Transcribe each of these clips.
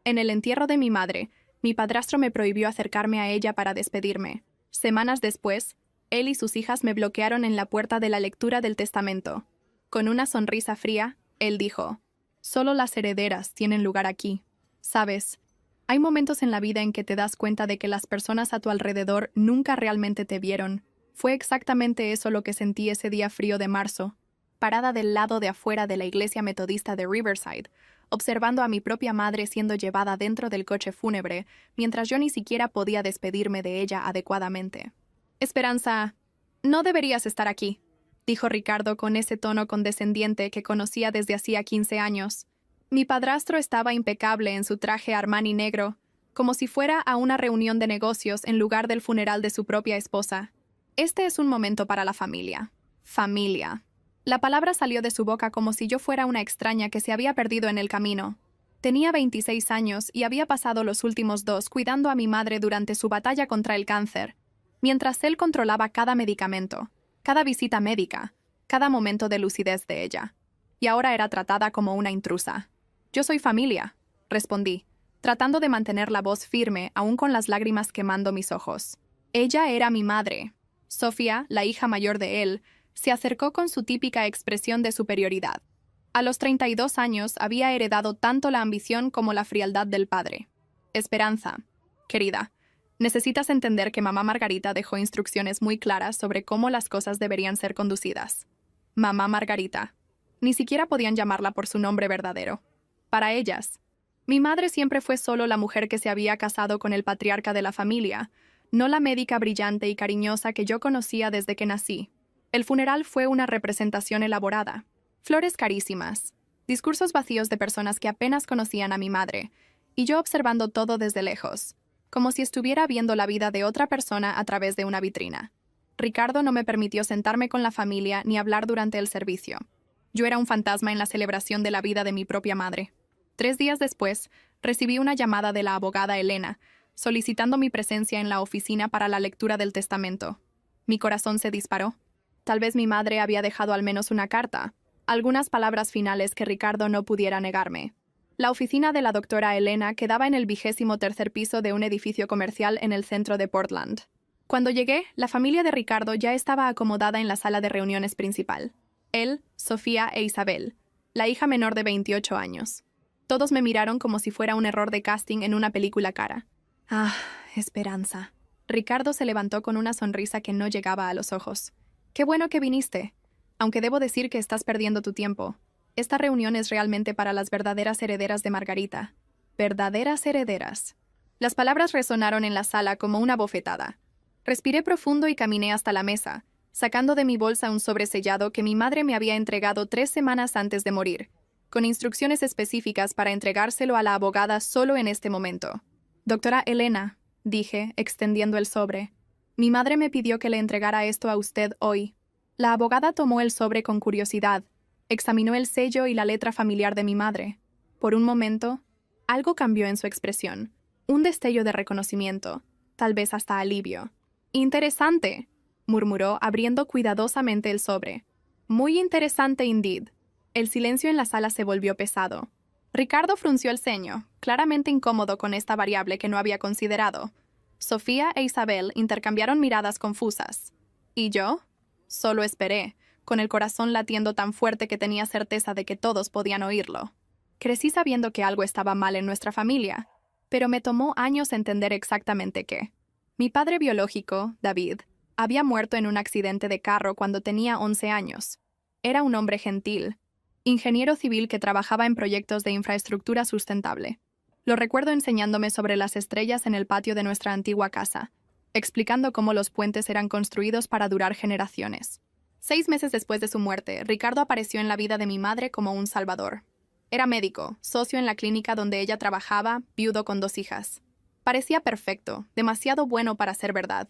En el entierro de mi madre, mi padrastro me prohibió acercarme a ella para despedirme. Semanas después, él y sus hijas me bloquearon en la puerta de la lectura del testamento. Con una sonrisa fría, él dijo: «Solo las herederas tienen lugar aquí. Sabes, hay momentos en la vida en que te das cuenta de que las personas a tu alrededor nunca realmente te vieron». Fue exactamente eso lo que sentí ese día frío de marzo, parada del lado de afuera de la iglesia metodista de Riverside, observando a mi propia madre siendo llevada dentro del coche fúnebre, mientras yo ni siquiera podía despedirme de ella adecuadamente. «Esperanza, no deberías estar aquí», dijo Ricardo con ese tono condescendiente que conocía desde hacía 15 años. Mi padrastro estaba impecable en su traje Armani negro, como si fuera a una reunión de negocios en lugar del funeral de su propia esposa. «Este es un momento para la familia». Familia. La palabra salió de su boca como si yo fuera una extraña que se había perdido en el camino. Tenía 26 años y había pasado los últimos 2 cuidando a mi madre durante su batalla contra el cáncer, mientras él controlaba cada medicamento, cada visita médica, cada momento de lucidez de ella. Y ahora era tratada como una intrusa. «Yo soy familia», respondí, tratando de mantener la voz firme aún con las lágrimas quemando mis ojos. Ella era mi madre. Sofía, la hija mayor de él, se acercó con su típica expresión de superioridad. A los 32 años había heredado tanto la ambición como la frialdad del padre. «Esperanza, querida, necesitas entender que mamá Margarita dejó instrucciones muy claras sobre cómo las cosas deberían ser conducidas». Mamá Margarita. Ni siquiera podían llamarla por su nombre verdadero. Para ellas, mi madre siempre fue solo la mujer que se había casado con el patriarca de la familia, no la médica brillante y cariñosa que yo conocía desde que nací. El funeral fue una representación elaborada. Flores carísimas, discursos vacíos de personas que apenas conocían a mi madre, y yo observando todo desde lejos, como si estuviera viendo la vida de otra persona a través de una vitrina. Ricardo no me permitió sentarme con la familia ni hablar durante el servicio. Yo era un fantasma en la celebración de la vida de mi propia madre. 3 días después, recibí una llamada de la abogada Elena, solicitando mi presencia en la oficina para la lectura del testamento. Mi corazón se disparó. Tal vez mi madre había dejado al menos una carta, algunas palabras finales que Ricardo no pudiera negarme. La oficina de la doctora Elena quedaba en el 23º piso de un edificio comercial en el centro de Portland. Cuando llegué, la familia de Ricardo ya estaba acomodada en la sala de reuniones principal. Él, Sofía e Isabel, la hija menor de 28 años. Todos me miraron como si fuera un error de casting en una película cara. «Ah, Esperanza». Ricardo se levantó con una sonrisa que no llegaba a los ojos. «Qué bueno que viniste. Aunque debo decir que estás perdiendo tu tiempo. Esta reunión es realmente para las verdaderas herederas de Margarita». Verdaderas herederas. Las palabras resonaron en la sala como una bofetada. Respiré profundo y caminé hasta la mesa, sacando de mi bolsa un sobresellado que mi madre me había entregado 3 semanas antes de morir, con instrucciones específicas para entregárselo a la abogada solo en este momento. «Doctora Elena», dije, extendiendo el sobre, «mi madre me pidió que le entregara esto a usted hoy». La abogada tomó el sobre con curiosidad, examinó el sello y la letra familiar de mi madre. Por un momento, algo cambió en su expresión, un destello de reconocimiento, tal vez hasta alivio. «Interesante», murmuró, abriendo cuidadosamente el sobre. «Muy interesante indeed». El silencio en la sala se volvió pesado. Ricardo frunció el ceño, claramente incómodo con esta variable que no había considerado. Sofía e Isabel intercambiaron miradas confusas. ¿Y yo? Solo esperé, con el corazón latiendo tan fuerte que tenía certeza de que todos podían oírlo. Crecí sabiendo que algo estaba mal en nuestra familia, pero me tomó años entender exactamente qué. Mi padre biológico, David, había muerto en un accidente de carro cuando tenía 11 años. Era un hombre gentil, ingeniero civil que trabajaba en proyectos de infraestructura sustentable. Lo recuerdo enseñándome sobre las estrellas en el patio de nuestra antigua casa, explicando cómo los puentes eran construidos para durar generaciones. 6 meses después de su muerte, Ricardo apareció en la vida de mi madre como un salvador. Era médico, socio en la clínica donde ella trabajaba, viudo con 2 hijas. Parecía perfecto, demasiado bueno para ser verdad,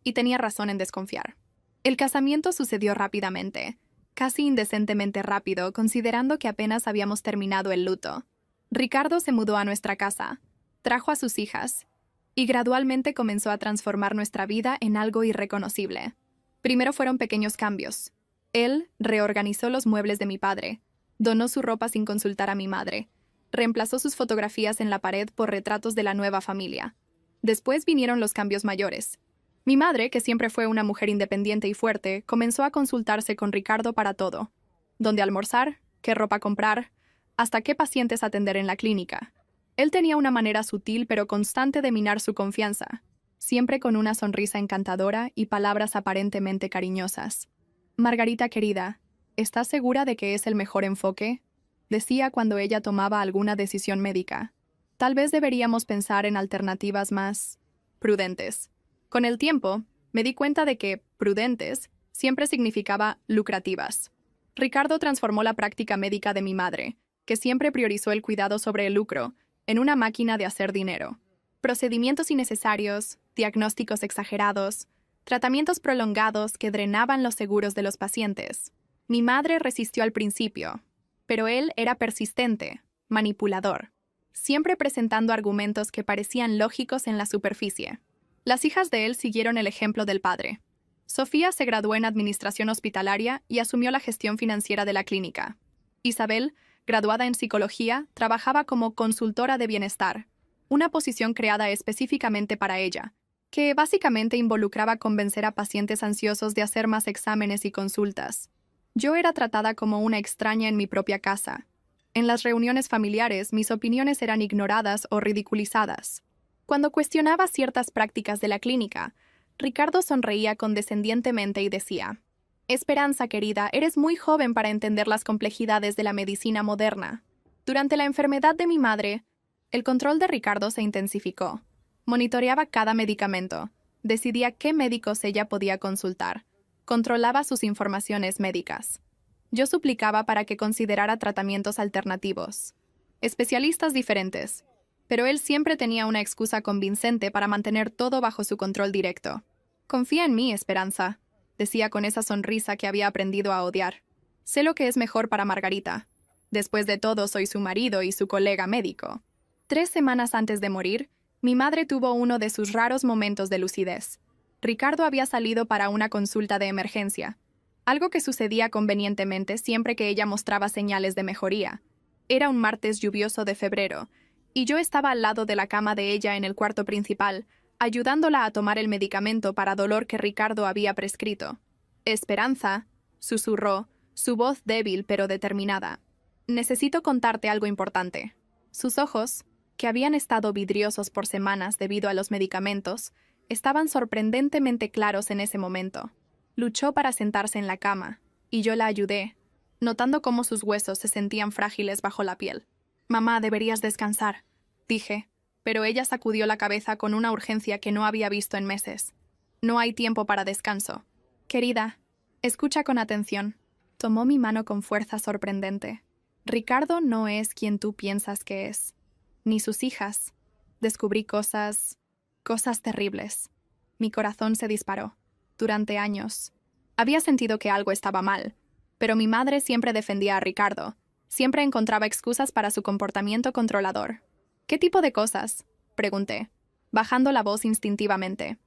y tenía razón en desconfiar. El casamiento sucedió rápidamente, casi indecentemente rápido, considerando que apenas habíamos terminado el luto. Ricardo se mudó a nuestra casa, trajo a sus hijas, y gradualmente comenzó a transformar nuestra vida en algo irreconocible. Primero fueron pequeños cambios. Él reorganizó los muebles de mi padre, donó su ropa sin consultar a mi madre, Reemplazó sus fotografías en la pared por retratos de la nueva familia. Después vinieron los cambios mayores. Mi madre, que siempre fue una mujer independiente y fuerte, comenzó a consultarse con Ricardo para todo. Dónde almorzar, qué ropa comprar, hasta qué pacientes atender en la clínica. Él tenía una manera sutil pero constante de minar su confianza, siempre con una sonrisa encantadora y palabras aparentemente cariñosas. Margarita querida, ¿estás segura de que es el mejor enfoque?, decía cuando ella tomaba alguna decisión médica. Tal vez deberíamos pensar en alternativas más prudentes. Con el tiempo, me di cuenta de que prudentes siempre significaba lucrativas. Ricardo transformó la práctica médica de mi madre, que siempre priorizó el cuidado sobre el lucro, en una máquina de hacer dinero. Procedimientos innecesarios, diagnósticos exagerados, tratamientos prolongados que drenaban los seguros de los pacientes. Mi madre resistió al principio, pero él era persistente, manipulador, siempre presentando argumentos que parecían lógicos en la superficie. Las hijas de él siguieron el ejemplo del padre. Sofía se graduó en administración hospitalaria y asumió la gestión financiera de la clínica. Isabel, graduada en psicología, trabajaba como consultora de bienestar, una posición creada específicamente para ella, que básicamente involucraba convencer a pacientes ansiosos de hacer más exámenes y consultas. Yo era tratada como una extraña en mi propia casa. En las reuniones familiares, mis opiniones eran ignoradas o ridiculizadas. Cuando cuestionaba ciertas prácticas de la clínica, Ricardo sonreía condescendientemente y decía: «Esperanza, querida, eres muy joven para entender las complejidades de la medicina moderna». Durante la enfermedad de mi madre, el control de Ricardo se intensificó. Monitoreaba cada medicamento, decidía qué médicos ella podía consultar, controlaba sus informaciones médicas. Yo suplicaba para que considerara tratamientos alternativos, especialistas diferentes, pero él siempre tenía una excusa convincente para mantener todo bajo su control directo. «Confía en mí, Esperanza», decía con esa sonrisa que había aprendido a odiar. «Sé lo que es mejor para Margarita. Después de todo, soy su marido y su colega médico». 3 semanas antes de morir, mi madre tuvo uno de sus raros momentos de lucidez. Ricardo había salido para una consulta de emergencia, algo que sucedía convenientemente siempre que ella mostraba señales de mejoría. Era un martes lluvioso de febrero, y yo estaba al lado de la cama de ella en el cuarto principal, ayudándola a tomar el medicamento para dolor que Ricardo había prescrito. «Esperanza», susurró, su voz débil pero determinada. «Necesito contarte algo importante». Sus ojos, que habían estado vidriosos por semanas debido a los medicamentos, estaban sorprendentemente claros en ese momento. Luchó para sentarse en la cama, y yo la ayudé, notando cómo sus huesos se sentían frágiles bajo la piel. «Mamá, deberías descansar», dije, pero ella sacudió la cabeza con una urgencia que no había visto en meses. «No hay tiempo para descanso». «Querida, escucha con atención». Tomó mi mano con fuerza sorprendente. «Ricardo no es quien tú piensas que es, ni sus hijas. Descubrí cosas terribles». Mi corazón se disparó. Durante años había sentido que algo estaba mal, pero mi madre siempre defendía a Ricardo, siempre encontraba excusas para su comportamiento controlador. «¿Qué tipo de cosas?», pregunté, bajando la voz instintivamente.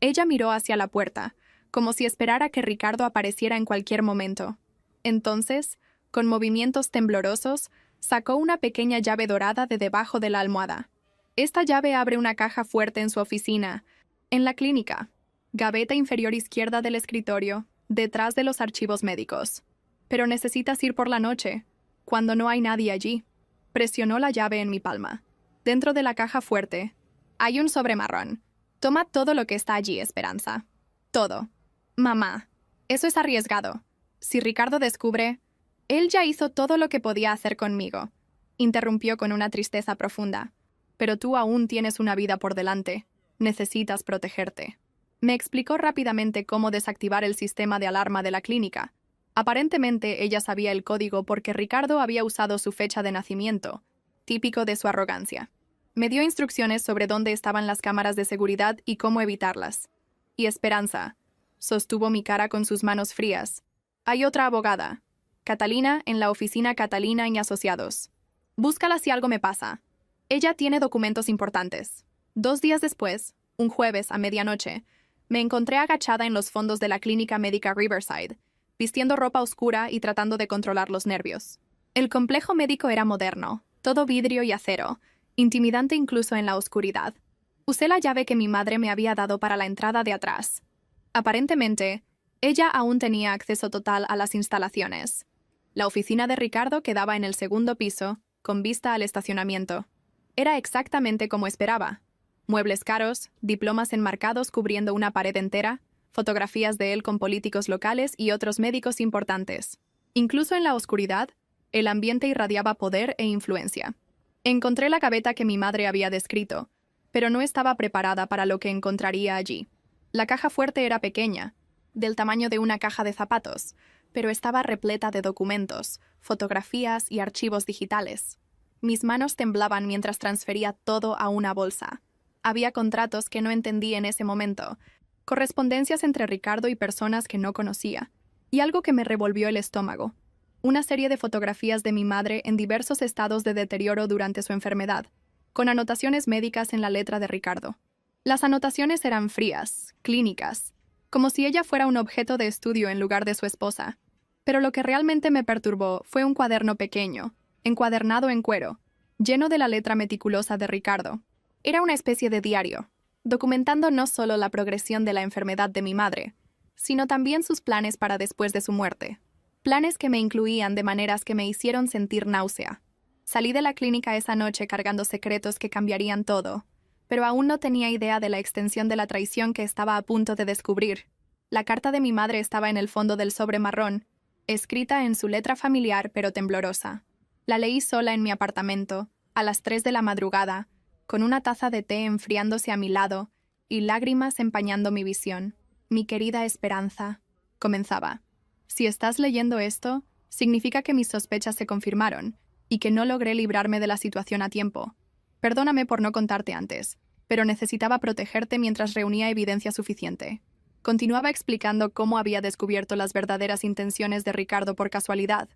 Ella miró hacia la puerta, como si esperara que Ricardo apareciera en cualquier momento. Entonces, con movimientos temblorosos, sacó una pequeña llave dorada de debajo de la almohada. «Esta llave abre una caja fuerte en su oficina, en la clínica. Gaveta inferior izquierda del escritorio, detrás de los archivos médicos. Pero necesitas ir por la noche, cuando no hay nadie allí». Presionó la llave en mi palma. «Dentro de la caja fuerte hay un sobre marrón. Toma todo lo que está allí, Esperanza. Todo». «Mamá, eso es arriesgado. Si Ricardo descubre...» «Él ya hizo todo lo que podía hacer conmigo», interrumpió con una tristeza profunda. «Pero tú aún tienes una vida por delante. Necesitas protegerte». Me explicó rápidamente cómo desactivar el sistema de alarma de la clínica. Aparentemente ella sabía el código porque Ricardo había usado su fecha de nacimiento, típico de su arrogancia. Me dio instrucciones sobre dónde estaban las cámaras de seguridad y cómo evitarlas. «Y Esperanza», sostuvo mi cara con sus manos frías, «hay otra abogada, Catalina, en la oficina Catalina y Asociados. Búscala si algo me pasa. Ella tiene documentos importantes». 2 días después, un jueves a medianoche, me encontré agachada en los fondos de la clínica médica Riverside, vistiendo ropa oscura y tratando de controlar los nervios. El complejo médico era moderno, Todo vidrio y acero, intimidante incluso en la oscuridad. Usé la llave que mi madre me había dado para la entrada de atrás. Aparentemente, ella aún tenía acceso total a las instalaciones. La oficina de Ricardo quedaba en el segundo piso, con vista al estacionamiento. Era exactamente como esperaba. Muebles caros, diplomas enmarcados cubriendo una pared entera, fotografías de él con políticos locales y otros médicos importantes. Incluso en la oscuridad, el ambiente irradiaba poder e influencia. Encontré la gaveta que mi madre había descrito, pero no estaba preparada para lo que encontraría allí. La caja fuerte era pequeña, del tamaño de una caja de zapatos, pero estaba repleta de documentos, fotografías y archivos digitales. Mis manos temblaban mientras transfería todo a una bolsa. Había contratos que no entendí en ese momento, correspondencias entre Ricardo y personas que no conocía, y algo que me revolvió el estómago. Una serie de fotografías de mi madre en diversos estados de deterioro durante su enfermedad, con anotaciones médicas en la letra de Ricardo. Las anotaciones eran frías, clínicas, como si ella fuera un objeto de estudio en lugar de su esposa. Pero lo que realmente me perturbó fue un cuaderno pequeño, encuadernado en cuero, lleno de la letra meticulosa de Ricardo. Era una especie de diario, documentando no solo la progresión de la enfermedad de mi madre, sino también sus planes para después de su muerte. Planes que me incluían de maneras que me hicieron sentir náusea. Salí de la clínica esa noche cargando secretos que cambiarían todo, pero aún no tenía idea de la extensión de la traición que estaba a punto de descubrir. La carta de mi madre estaba en el fondo del sobre marrón, escrita en su letra familiar pero temblorosa. La leí sola en mi apartamento, a las 3 de la madrugada, con una taza de té enfriándose a mi lado y lágrimas empañando mi visión. Mi querida Esperanza, comenzaba. Si estás leyendo esto, significa que mis sospechas se confirmaron y que no logré librarme de la situación a tiempo. Perdóname por no contarte antes, pero necesitaba protegerte mientras reunía evidencia suficiente. Continuaba explicando cómo había descubierto las verdaderas intenciones de Ricardo por casualidad.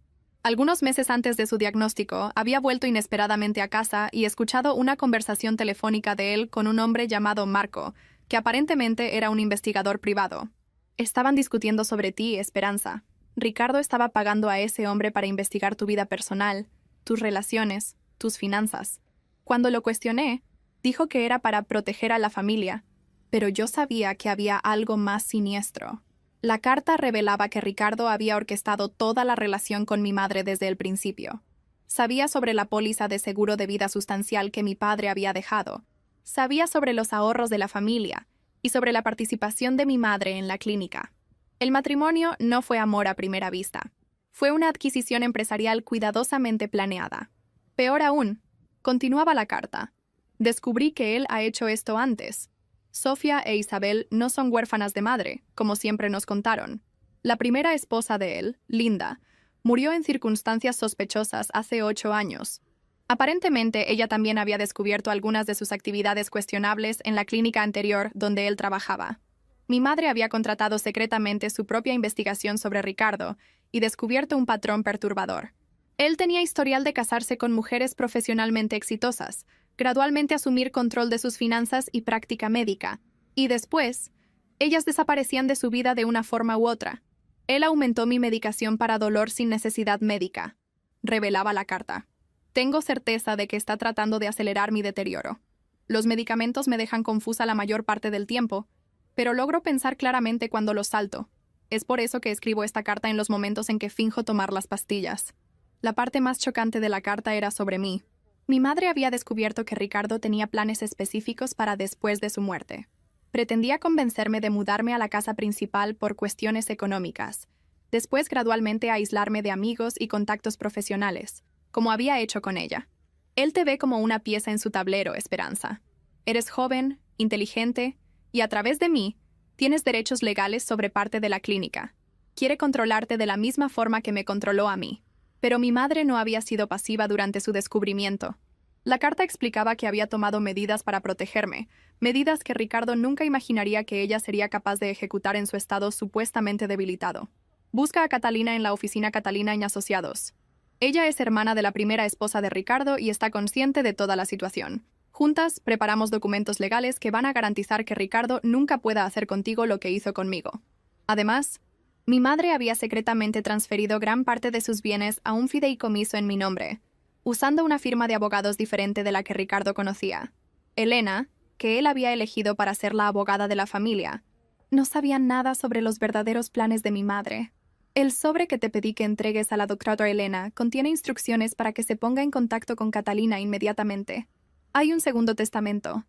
Algunos meses antes de su diagnóstico, había vuelto inesperadamente a casa y escuchado una conversación telefónica de él con un hombre llamado Marco, que aparentemente era un investigador privado. Estaban discutiendo sobre ti, Esperanza. Ricardo estaba pagando a ese hombre para investigar tu vida personal, tus relaciones, tus finanzas. Cuando lo cuestioné, dijo que era para proteger a la familia, pero yo sabía que había algo más siniestro. La carta revelaba que Ricardo había orquestado toda la relación con mi madre desde el principio. Sabía sobre la póliza de seguro de vida sustancial que mi padre había dejado. Sabía sobre los ahorros de la familia y sobre la participación de mi madre en la clínica. El matrimonio no fue amor a primera vista. Fue una adquisición empresarial cuidadosamente planeada. Peor aún, continuaba la carta. Descubrí que él ha hecho esto antes. Sofía e Isabel no son huérfanas de madre, como siempre nos contaron. La primera esposa de él, Linda, murió en circunstancias sospechosas hace 8 años. Aparentemente, ella también había descubierto algunas de sus actividades cuestionables en la clínica anterior donde él trabajaba. Mi madre había contratado secretamente su propia investigación sobre Ricardo y descubierto un patrón perturbador. Él tenía historial de casarse con mujeres profesionalmente exitosas, gradualmente asumir control de sus finanzas y práctica médica, y después, ellas desaparecían de su vida de una forma u otra. Él aumentó mi medicación para dolor sin necesidad médica, revelaba la carta. Tengo certeza de que está tratando de acelerar mi deterioro. Los medicamentos me dejan confusa la mayor parte del tiempo, pero logro pensar claramente cuando los salto. Es por eso que escribo esta carta en los momentos en que finjo tomar las pastillas. La parte más chocante de la carta era sobre mí. Mi madre había descubierto que Ricardo tenía planes específicos para después de su muerte. Pretendía convencerme de mudarme a la casa principal por cuestiones económicas, después gradualmente aislarme de amigos y contactos profesionales, como había hecho con ella. Él te ve como una pieza en su tablero, Esperanza. Eres joven, inteligente, y a través de mí, tienes derechos legales sobre parte de la clínica. Quiere controlarte de la misma forma que me controló a mí. Pero mi madre no había sido pasiva durante su descubrimiento. La carta explicaba que había tomado medidas para protegerme, medidas que Ricardo nunca imaginaría que ella sería capaz de ejecutar en su estado supuestamente debilitado. Busca a Catalina en la oficina Catalina y Asociados. Ella es hermana de la primera esposa de Ricardo y está consciente de toda la situación. Juntas, preparamos documentos legales que van a garantizar que Ricardo nunca pueda hacer contigo lo que hizo conmigo. Además, mi madre había secretamente transferido gran parte de sus bienes a un fideicomiso en mi nombre. usando una firma de abogados diferente de la que Ricardo conocía. Elena, que él había elegido para ser la abogada de la familia, no sabía nada sobre los verdaderos planes de mi madre. El sobre que te pedí que entregues a la doctora Elena contiene instrucciones para que se ponga en contacto con Catalina inmediatamente. Hay un segundo testamento.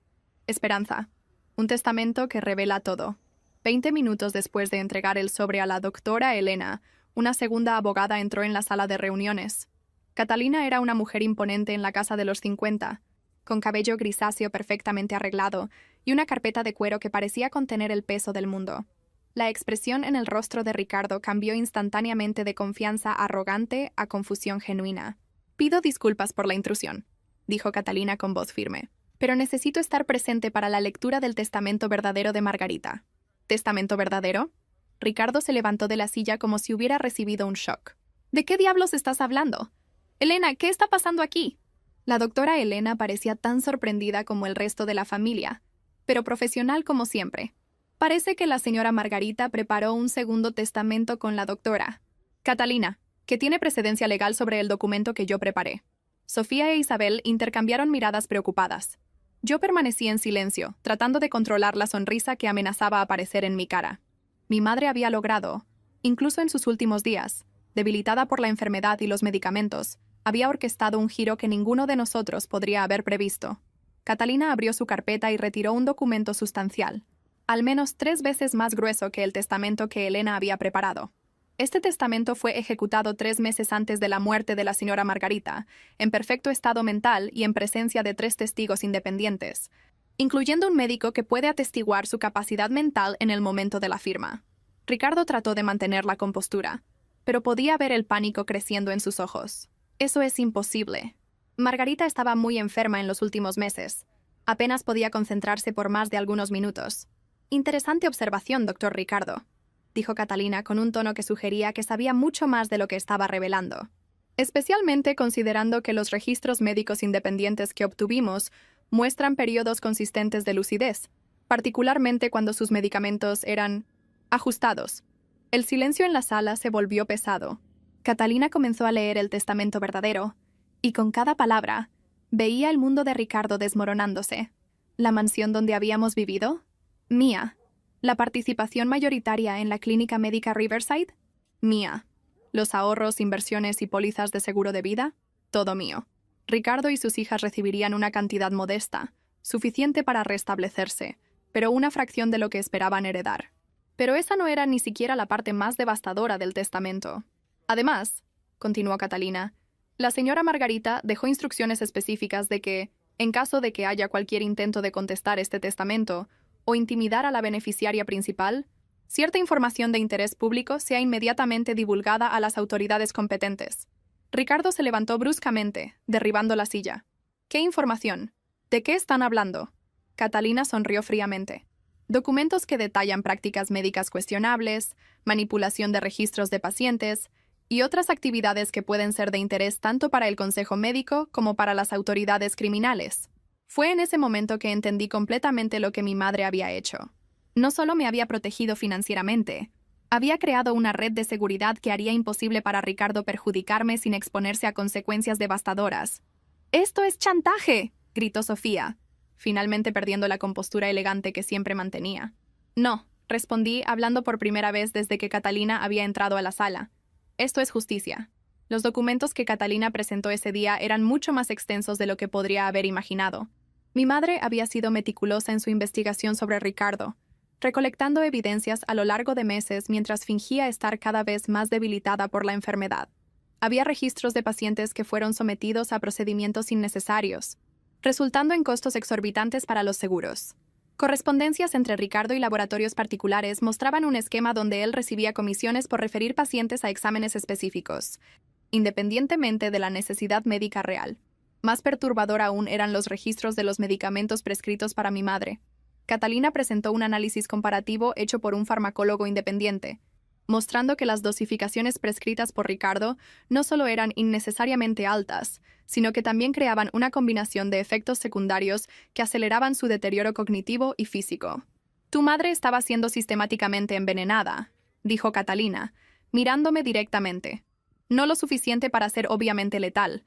Esperanza. Un testamento que revela todo. 20 minutos después de entregar el sobre a la doctora Elena, una segunda abogada entró en la sala de reuniones. Catalina era una mujer imponente en la casa de los 50, con cabello grisáceo perfectamente arreglado y una carpeta de cuero que parecía contener el peso del mundo. La expresión en el rostro de Ricardo cambió instantáneamente de confianza arrogante a confusión genuina. «Pido disculpas por la intrusión», dijo Catalina con voz firme, «pero necesito estar presente para la lectura del testamento verdadero de Margarita». «¿Testamento verdadero?» Ricardo se levantó de la silla como si hubiera recibido un shock. «¿De qué diablos estás hablando? Elena, ¿qué está pasando aquí?» La doctora Elena parecía tan sorprendida como el resto de la familia, pero profesional como siempre. «Parece que la señora Margarita preparó un segundo testamento con la doctora Catalina, que tiene precedencia legal sobre el documento que yo preparé». Sofía e Isabel intercambiaron miradas preocupadas. Yo permanecí en silencio, tratando de controlar la sonrisa que amenazaba aparecer en mi cara. Mi madre había logrado, incluso en sus últimos días, debilitada por la enfermedad y los medicamentos, había orquestado un giro que ninguno de nosotros podría haber previsto. Catalina abrió su carpeta y retiró un documento sustancial, al menos 3 veces más grueso que el testamento que Elena había preparado. Este testamento fue ejecutado 3 meses antes de la muerte de la señora Margarita, en perfecto estado mental y en presencia de 3 testigos independientes, incluyendo un médico que puede atestiguar su capacidad mental en el momento de la firma. Ricardo trató de mantener la compostura, pero podía ver el pánico creciendo en sus ojos. «Eso es imposible. Margarita estaba muy enferma en los últimos meses. Apenas podía concentrarse por más de algunos minutos». «Interesante observación, doctor Ricardo», dijo Catalina con un tono que sugería que sabía mucho más de lo que estaba revelando. «Especialmente considerando que los registros médicos independientes que obtuvimos muestran periodos consistentes de lucidez, particularmente cuando sus medicamentos eran ajustados». El silencio en la sala se volvió pesado. Catalina comenzó a leer el testamento verdadero, y con cada palabra, veía el mundo de Ricardo desmoronándose. ¿La mansión donde habíamos vivido? Mía. ¿La participación mayoritaria en la clínica médica Riverside? Mía. ¿Los ahorros, inversiones y pólizas de seguro de vida? Todo mío. Ricardo y sus hijas recibirían una cantidad modesta, suficiente para restablecerse, pero una fracción de lo que esperaban heredar. Pero esa no era ni siquiera la parte más devastadora del testamento. Además, continuó Catalina, la señora Margarita dejó instrucciones específicas de que, en caso de que haya cualquier intento de contestar este testamento o intimidar a la beneficiaria principal, cierta información de interés público sea inmediatamente divulgada a las autoridades competentes. Ricardo se levantó bruscamente, derribando la silla. ¿Qué información? ¿De qué están hablando? Catalina sonrió fríamente. Documentos que detallan prácticas médicas cuestionables, manipulación de registros de pacientes y otras actividades que pueden ser de interés tanto para el Consejo Médico como para las autoridades criminales. Fue en ese momento que entendí completamente lo que mi madre había hecho. No solo me había protegido financieramente, había creado una red de seguridad que haría imposible para Ricardo perjudicarme sin exponerse a consecuencias devastadoras. «¡Esto es chantaje!», gritó Sofía, finalmente perdiendo la compostura elegante que siempre mantenía. «No», respondí, hablando por primera vez desde que Catalina había entrado a la sala. «Esto es justicia». Los documentos que Catalina presentó ese día eran mucho más extensos de lo que podría haber imaginado. Mi madre había sido meticulosa en su investigación sobre Ricardo, recolectando evidencias a lo largo de meses mientras fingía estar cada vez más debilitada por la enfermedad. Había registros de pacientes que fueron sometidos a procedimientos innecesarios, resultando en costos exorbitantes para los seguros. Correspondencias entre Ricardo y laboratorios particulares mostraban un esquema donde él recibía comisiones por referir pacientes a exámenes específicos, independientemente de la necesidad médica real. Más perturbador aún eran los registros de los medicamentos prescritos para mi madre. Catalina presentó un análisis comparativo hecho por un farmacólogo independiente, mostrando que las dosificaciones prescritas por Ricardo no solo eran innecesariamente altas, sino que también creaban una combinación de efectos secundarios que aceleraban su deterioro cognitivo y físico. «Tu madre estaba siendo sistemáticamente envenenada», dijo Catalina, mirándome directamente. «No lo suficiente para ser obviamente letal,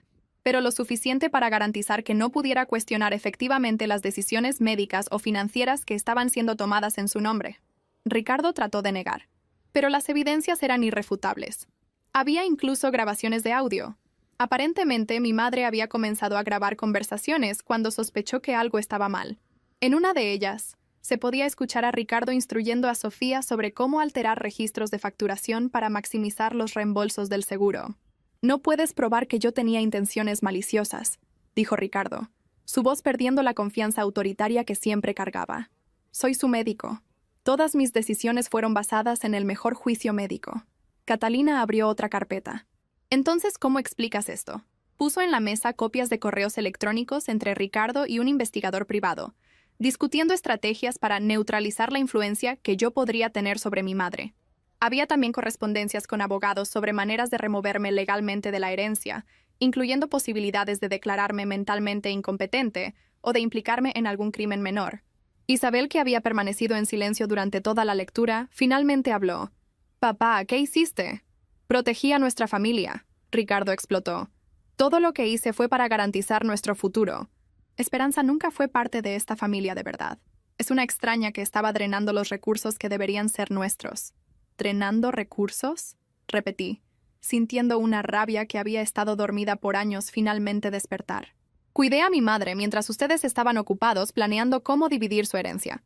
pero lo suficiente para garantizar que no pudiera cuestionar efectivamente las decisiones médicas o financieras que estaban siendo tomadas en su nombre. Ricardo trató de negar, pero las evidencias eran irrefutables. Había incluso grabaciones de audio. Aparentemente, mi madre había comenzado a grabar conversaciones cuando sospechó que algo estaba mal. En una de ellas, se podía escuchar a Ricardo instruyendo a Sofía sobre cómo alterar registros de facturación para maximizar los reembolsos del seguro. «No puedes probar que yo tenía intenciones maliciosas», dijo Ricardo, su voz perdiendo la confianza autoritaria que siempre cargaba. «Soy su médico. Todas mis decisiones fueron basadas en el mejor juicio médico». Catalina abrió otra carpeta. «Entonces, ¿cómo explicas esto?» Puso en la mesa copias de correos electrónicos entre Ricardo y un investigador privado, discutiendo estrategias para neutralizar la influencia que yo podría tener sobre mi madre. Había también correspondencias con abogados sobre maneras de removerme legalmente de la herencia, incluyendo posibilidades de declararme mentalmente incompetente o de implicarme en algún crimen menor. Isabel, que había permanecido en silencio durante toda la lectura, finalmente habló. «Papá, ¿qué hiciste?» «Protegí a nuestra familia», Ricardo explotó. «Todo lo que hice fue para garantizar nuestro futuro. Esperanza nunca fue parte de esta familia de verdad. Es una extraña que estaba drenando los recursos que deberían ser nuestros». «¿Drenando recursos?», repetí, sintiendo una rabia que había estado dormida por años finalmente despertar. «Cuidé a mi madre mientras ustedes estaban ocupados planeando cómo dividir su herencia.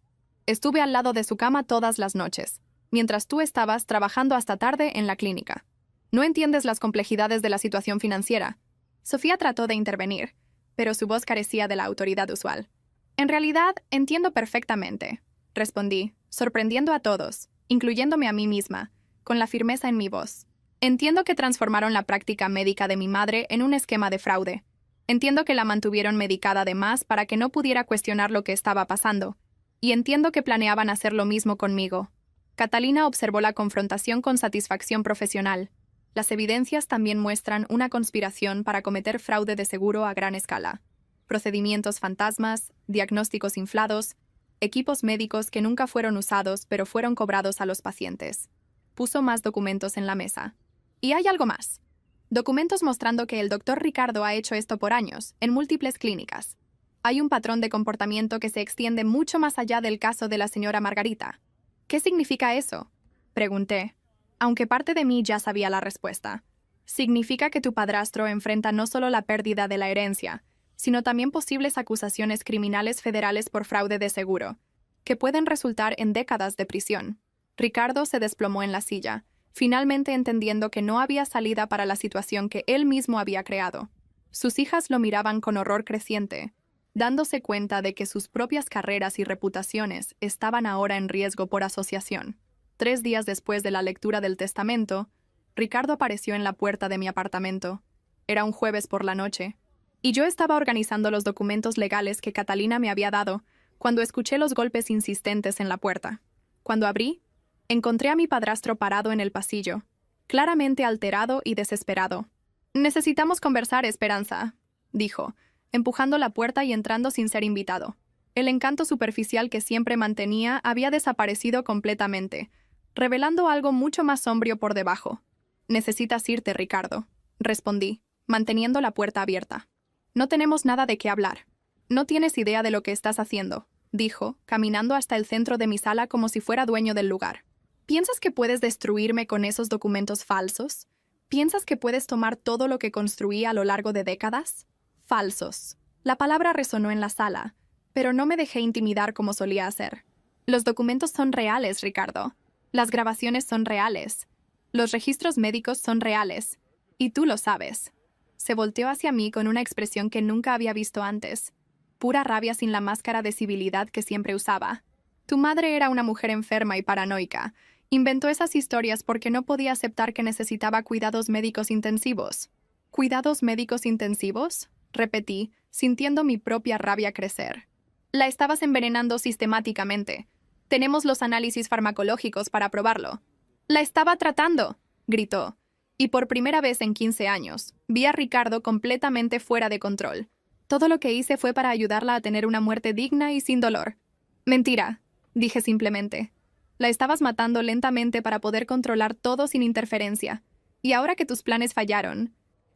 Estuve al lado de su cama todas las noches, mientras tú estabas trabajando hasta tarde en la clínica. No entiendes las complejidades de la situación financiera». Sofía trató de intervenir, pero su voz carecía de la autoridad usual. «En realidad, entiendo perfectamente», respondí, sorprendiendo a todos, incluyéndome a mí misma, con la firmeza en mi voz. «Entiendo que transformaron la práctica médica de mi madre en un esquema de fraude. Entiendo que la mantuvieron medicada de más para que no pudiera cuestionar lo que estaba pasando. Y entiendo que planeaban hacer lo mismo conmigo». Catalina observó la confrontación con satisfacción profesional. Las evidencias también muestran una conspiración para cometer fraude de seguro a gran escala. Procedimientos fantasmas, diagnósticos inflados, equipos médicos que nunca fueron usados pero fueron cobrados a los pacientes. Puso más documentos en la mesa. «Y hay algo más. Documentos mostrando que el doctor Ricardo ha hecho esto por años, en múltiples clínicas. Hay un patrón de comportamiento que se extiende mucho más allá del caso de la señora Margarita». «¿Qué significa eso?», pregunté, aunque parte de mí ya sabía la respuesta. «Significa que tu padrastro enfrenta no solo la pérdida de la herencia, sino también posibles acusaciones criminales federales por fraude de seguro, que pueden resultar en décadas de prisión». Ricardo se desplomó en la silla, finalmente entendiendo que no había salida para la situación que él mismo había creado. Sus hijas lo miraban con horror creciente, dándose cuenta de que sus propias carreras y reputaciones estaban ahora en riesgo por asociación. 3 días después de la lectura del testamento, Ricardo apareció en la puerta de mi apartamento. Era un jueves por la noche, y yo estaba organizando los documentos legales que Catalina me había dado cuando escuché los golpes insistentes en la puerta. Cuando abrí, encontré a mi padrastro parado en el pasillo, claramente alterado y desesperado. «Necesitamos conversar, Esperanza», dijo, empujando la puerta y entrando sin ser invitado. El encanto superficial que siempre mantenía había desaparecido completamente, revelando algo mucho más sombrío por debajo. «Necesitas irte, Ricardo», respondí, manteniendo la puerta abierta. «No tenemos nada de qué hablar. No tienes idea de lo que estás haciendo», dijo, caminando hasta el centro de mi sala como si fuera dueño del lugar. «¿Piensas que puedes destruirme con esos documentos falsos? ¿Piensas que puedes tomar todo lo que construí a lo largo de décadas?» «Falsos». La palabra resonó en la sala, pero no me dejé intimidar como solía hacer. «Los documentos son reales, Ricardo. Las grabaciones son reales. Los registros médicos son reales. Y tú lo sabes». Se volteó hacia mí con una expresión que nunca había visto antes. Pura rabia sin la máscara de civilidad que siempre usaba. «Tu madre era una mujer enferma y paranoica. Inventó esas historias porque no podía aceptar que necesitaba cuidados médicos intensivos». «¿Cuidados médicos intensivos?», repetí, sintiendo mi propia rabia crecer. «La estabas envenenando sistemáticamente. Tenemos los análisis farmacológicos para probarlo». «La estaba tratando», gritó. Y por primera vez en 15 años, vi a Ricardo completamente fuera de control. Todo lo que hice fue para ayudarla a tener una muerte digna y sin dolor. «Mentira», dije simplemente. «La estabas matando lentamente para poder controlar todo sin interferencia. Y ahora que tus planes fallaron,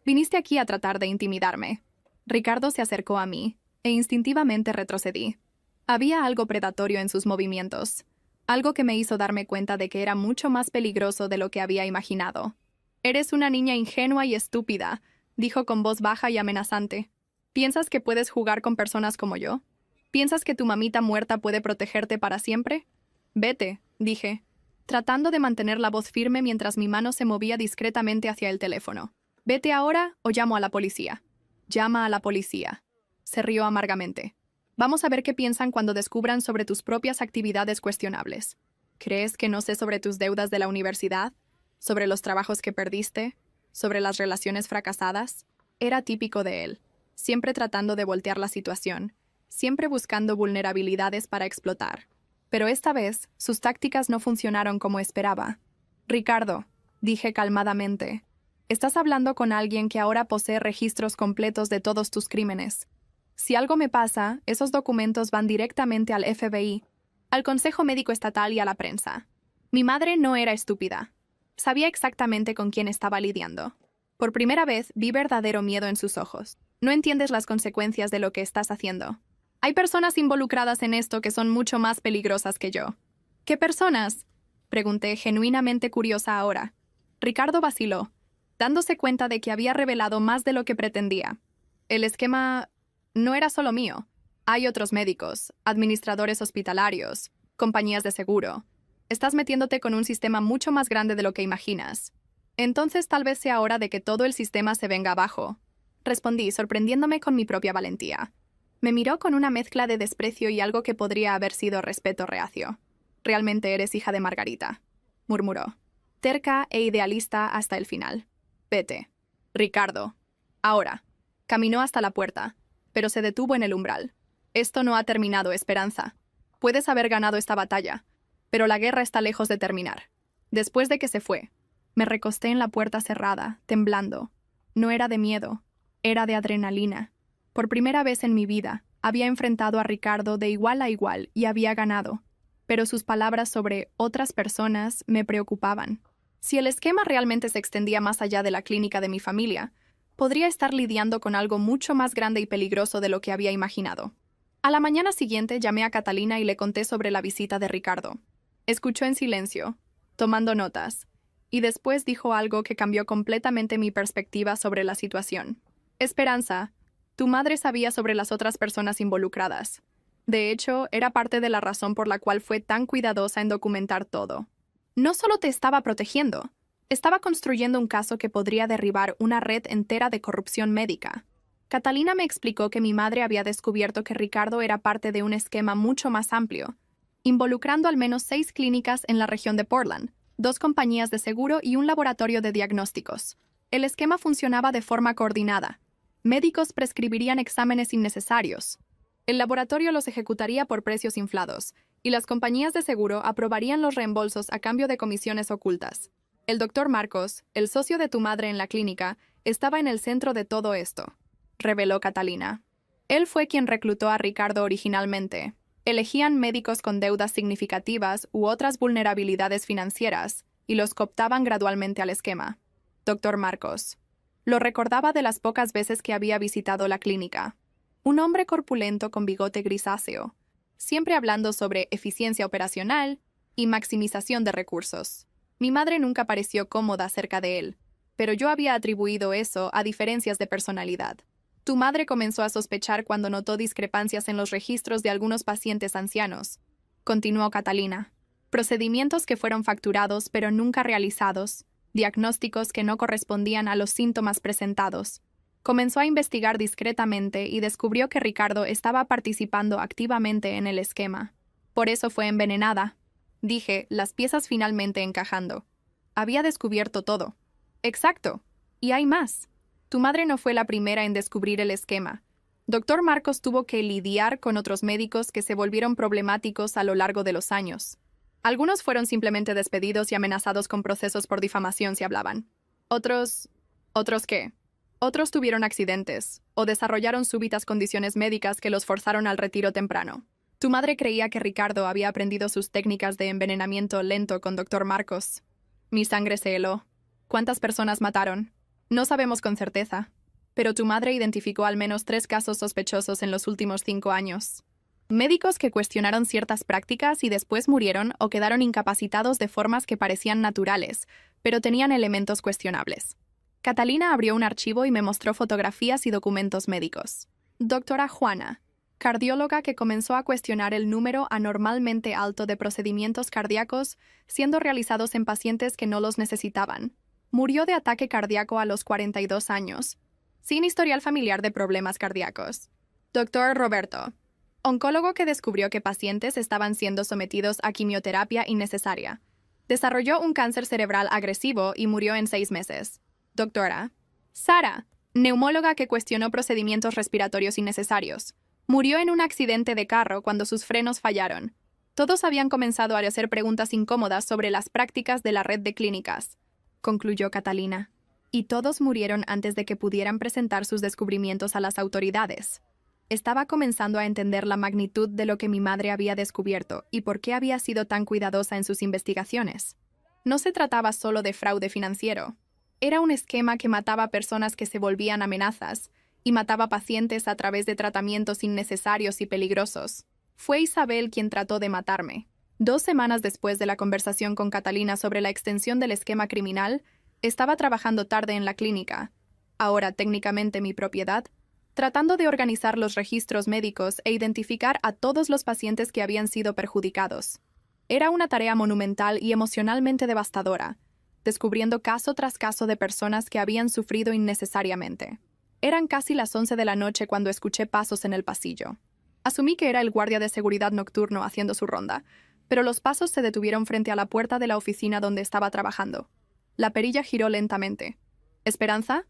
Viniste aquí a tratar de intimidarme. Ricardo se acercó a mí, e instintivamente retrocedí. Había algo predatorio en sus movimientos, algo que me hizo darme cuenta de que era mucho más peligroso de lo que había imaginado. «Eres una niña ingenua y estúpida», dijo con voz baja y amenazante. «¿Piensas que puedes jugar con personas como yo? ¿Piensas que tu mamita muerta puede protegerte para siempre?» «Vete», dije, tratando de mantener la voz firme mientras mi mano se movía discretamente hacia el teléfono. «Vete ahora o llamo a la policía». «Llama a la policía», se rió amargamente. «Vamos a ver qué piensan cuando descubran sobre tus propias actividades cuestionables. ¿Crees que no sé sobre tus deudas de la universidad? ¿Sobre los trabajos que perdiste? ¿Sobre las relaciones fracasadas?» Era típico de él, siempre tratando de voltear la situación, siempre buscando vulnerabilidades para explotar. Pero esta vez, sus tácticas no funcionaron como esperaba. «Ricardo», dije calmadamente, «estás hablando con alguien que ahora posee registros completos de todos tus crímenes. Si algo me pasa, esos documentos van directamente al FBI, al Consejo Médico Estatal y a la prensa. Mi madre no era estúpida. Sabía exactamente con quién estaba lidiando. Por primera vez vi verdadero miedo en sus ojos. No entiendes las consecuencias de lo que estás haciendo. Hay personas involucradas en esto que son mucho más peligrosas que yo». «¿Qué personas?», pregunté, genuinamente curiosa ahora. Ricardo vaciló, dándose cuenta de que había revelado más de lo que pretendía. «El esquema no era solo mío. Hay otros médicos, administradores hospitalarios, compañías de seguro. Estás metiéndote con un sistema mucho más grande de lo que imaginas. Entonces tal vez sea hora de que todo el sistema se venga abajo», respondí, sorprendiéndome con mi propia valentía. Me miró con una mezcla de desprecio y algo que podría haber sido respeto reacio. «Realmente eres hija de Margarita», murmuró, terca e idealista hasta el final. «Vete. Ricardo. Ahora». Caminó hasta la puerta, pero se detuvo en el umbral. «Esto no ha terminado, Esperanza. Puedes haber ganado esta batalla, pero la guerra está lejos de terminar». Después de que se fue, me recosté en la puerta cerrada, temblando. No era de miedo, era de adrenalina. Por primera vez en mi vida, había enfrentado a Ricardo de igual a igual y había ganado. Pero sus palabras sobre otras personas me preocupaban. Si el esquema realmente se extendía más allá de la clínica de mi familia, podría estar lidiando con algo mucho más grande y peligroso de lo que había imaginado. A la mañana siguiente llamé a Catalina y le conté sobre la visita de Ricardo. Escuchó en silencio, tomando notas, y después dijo algo que cambió completamente mi perspectiva sobre la situación. «Esperanza, tu madre sabía sobre las otras personas involucradas. De hecho, era parte de la razón por la cual fue tan cuidadosa en documentar todo. No solo te estaba protegiendo, estaba construyendo un caso que podría derribar una red entera de corrupción médica». Catalina me explicó que mi madre había descubierto que Ricardo era parte de un esquema mucho más amplio, involucrando al menos 6 clínicas en la región de Portland, 2 compañías de seguro y un laboratorio de diagnósticos. El esquema funcionaba de forma coordinada. Médicos prescribirían exámenes innecesarios. El laboratorio los ejecutaría por precios inflados, y las compañías de seguro aprobarían los reembolsos a cambio de comisiones ocultas. El doctor Marcos, el socio de tu madre en la clínica, estaba en el centro de todo esto, reveló Catalina. Él fue quien reclutó a Ricardo originalmente. Elegían médicos con deudas significativas u otras vulnerabilidades financieras y los cooptaban gradualmente al esquema. Doctor Marcos. Lo recordaba de las pocas veces que había visitado la clínica. Un hombre corpulento con bigote grisáceo, siempre hablando sobre eficiencia operacional y maximización de recursos. Mi madre nunca pareció cómoda acerca de él, pero yo había atribuido eso a diferencias de personalidad. Tu madre comenzó a sospechar cuando notó discrepancias en los registros de algunos pacientes ancianos, continuó Catalina. Procedimientos que fueron facturados pero nunca realizados, diagnósticos que no correspondían a los síntomas presentados. Comenzó a investigar discretamente y descubrió que Ricardo estaba participando activamente en el esquema. Por eso fue envenenada. Dije, las piezas finalmente encajando. Había descubierto todo. Exacto. Y hay más. Tu madre no fue la primera en descubrir el esquema. Doctor Marcos tuvo que lidiar con otros médicos que se volvieron problemáticos a lo largo de los años. Algunos fueron simplemente despedidos y amenazados con procesos por difamación si hablaban. ¿Otros qué? Otros tuvieron accidentes o desarrollaron súbitas condiciones médicas que los forzaron al retiro temprano. Tu madre creía que Ricardo había aprendido sus técnicas de envenenamiento lento con Doctor Marcos. Mi sangre se heló. ¿Cuántas personas mataron? No sabemos con certeza, pero tu madre identificó al menos 3 casos sospechosos en los últimos 5 años. Médicos que cuestionaron ciertas prácticas y después murieron o quedaron incapacitados de formas que parecían naturales, pero tenían elementos cuestionables. Catalina abrió un archivo y me mostró fotografías y documentos médicos. Doctora Juana, cardióloga que comenzó a cuestionar el número anormalmente alto de procedimientos cardíacos siendo realizados en pacientes que no los necesitaban. Murió de ataque cardíaco a los 42 años, sin historial familiar de problemas cardíacos. Doctor Roberto, oncólogo que descubrió que pacientes estaban siendo sometidos a quimioterapia innecesaria. Desarrolló un cáncer cerebral agresivo y murió en 6 meses. Doctora Sara, neumóloga que cuestionó procedimientos respiratorios innecesarios. Murió en un accidente de carro cuando sus frenos fallaron. Todos habían comenzado a hacer preguntas incómodas sobre las prácticas de la red de clínicas, concluyó Catalina. Y todos murieron antes de que pudieran presentar sus descubrimientos a las autoridades. Estaba comenzando a entender la magnitud de lo que mi madre había descubierto y por qué había sido tan cuidadosa en sus investigaciones. No se trataba solo de fraude financiero. Era un esquema que mataba a personas que se volvían amenazas y mataba pacientes a través de tratamientos innecesarios y peligrosos. Fue Isabel quien trató de matarme. 2 semanas después de la conversación con Catalina sobre la extensión del esquema criminal, estaba trabajando tarde en la clínica, ahora técnicamente mi propiedad, tratando de organizar los registros médicos e identificar a todos los pacientes que habían sido perjudicados. Era una tarea monumental y emocionalmente devastadora, descubriendo caso tras caso de personas que habían sufrido innecesariamente. Eran casi las 11 de la noche cuando escuché pasos en el pasillo. Asumí que era el guardia de seguridad nocturno haciendo su ronda, pero los pasos se detuvieron frente a la puerta de la oficina donde estaba trabajando. La perilla giró lentamente. ¿Esperanza?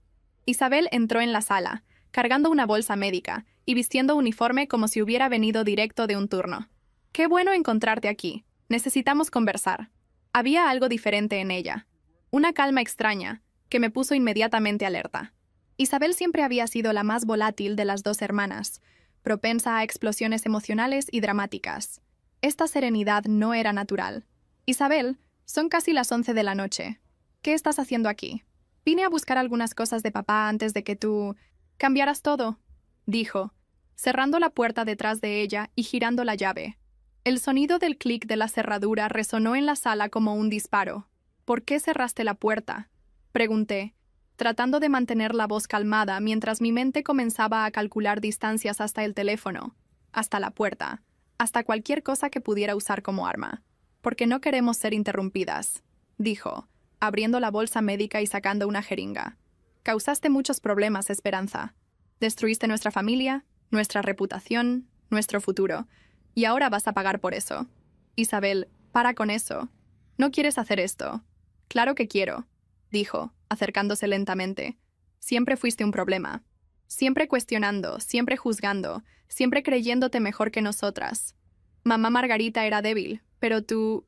Isabel entró en la sala, cargando una bolsa médica y vistiendo uniforme como si hubiera venido directo de un turno. «Qué bueno encontrarte aquí. Necesitamos conversar». Había algo diferente en ella. Una calma extraña, que me puso inmediatamente alerta. Isabel siempre había sido la más volátil de las 2 hermanas, propensa a explosiones emocionales y dramáticas. Esta serenidad no era natural. «Isabel, son casi las 11 de la noche. ¿Qué estás haciendo aquí? Vine a buscar algunas cosas de papá antes de que tú cambiaras todo», dijo, cerrando la puerta detrás de ella y girando la llave. El sonido del clic de la cerradura resonó en la sala como un disparo. «¿Por qué cerraste la puerta?», pregunté, tratando de mantener la voz calmada mientras mi mente comenzaba a calcular distancias hasta el teléfono, hasta la puerta, hasta cualquier cosa que pudiera usar como arma. «Porque no queremos ser interrumpidas», dijo, abriendo la bolsa médica y sacando una jeringa. «Causaste muchos problemas, Esperanza. Destruiste nuestra familia, nuestra reputación, nuestro futuro, y ahora vas a pagar por eso. Isabel, para con eso. No quieres hacer esto». «Claro que quiero», dijo, acercándose lentamente. «Siempre fuiste un problema. Siempre cuestionando, siempre juzgando, siempre creyéndote mejor que nosotras. Mamá Margarita era débil, pero tú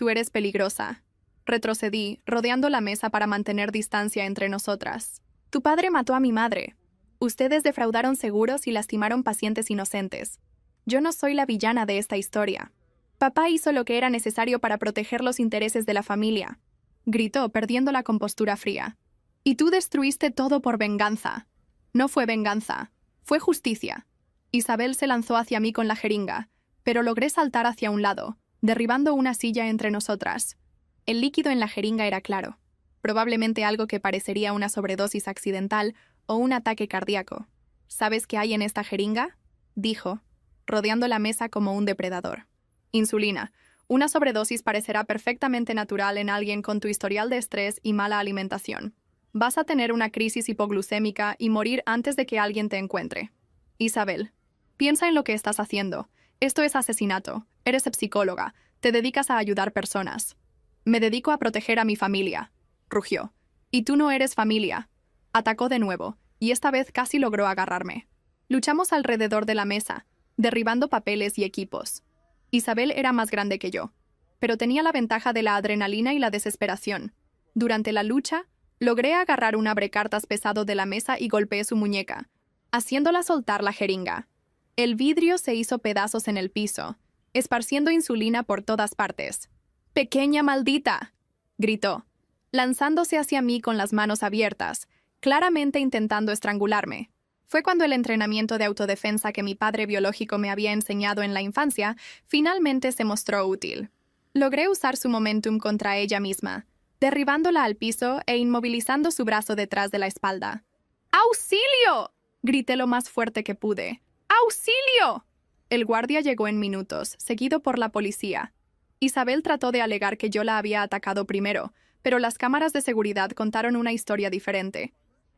eres peligrosa». Retrocedí, rodeando la mesa para mantener distancia entre nosotras. «Tu padre mató a mi madre. Ustedes defraudaron seguros y lastimaron pacientes inocentes. Yo no soy la villana de esta historia. Papá hizo lo que era necesario para proteger los intereses de la familia», gritó, perdiendo la compostura fría. «Y tú destruiste todo por venganza». «No fue venganza, fue justicia». Isabel se lanzó hacia mí con la jeringa, pero logré saltar hacia un lado, derribando una silla entre nosotras. El líquido en la jeringa era claro, probablemente algo que parecería una sobredosis accidental o un ataque cardíaco. «¿Sabes qué hay en esta jeringa?», dijo, rodeando la mesa como un depredador. «Insulina. Una sobredosis parecerá perfectamente natural en alguien con tu historial de estrés y mala alimentación. Vas a tener una crisis hipoglucémica y morir antes de que alguien te encuentre. Isabel, piensa en lo que estás haciendo. Esto es asesinato. Eres psicóloga. Te dedicas a ayudar personas». «Me dedico a proteger a mi familia», rugió. «Y tú no eres familia». Atacó de nuevo, y esta vez casi logró agarrarme. Luchamos alrededor de la mesa, derribando papeles y equipos. Isabel era más grande que yo, pero tenía la ventaja de la adrenalina y la desesperación. Durante la lucha, logré agarrar un abrecartas pesado de la mesa y golpeé su muñeca, haciéndola soltar la jeringa. El vidrio se hizo pedazos en el piso, esparciendo insulina por todas partes. «¡Pequeña maldita!», gritó, lanzándose hacia mí con las manos abiertas, claramente intentando estrangularme. Fue cuando el entrenamiento de autodefensa que mi padre biológico me había enseñado en la infancia finalmente se mostró útil. Logré usar su momentum contra ella misma, derribándola al piso e inmovilizando su brazo detrás de la espalda. ¡Auxilio!, grité lo más fuerte que pude. ¡Auxilio! El guardia llegó en minutos, seguido por la policía. Isabel trató de alegar que yo la había atacado primero, pero las cámaras de seguridad contaron una historia diferente.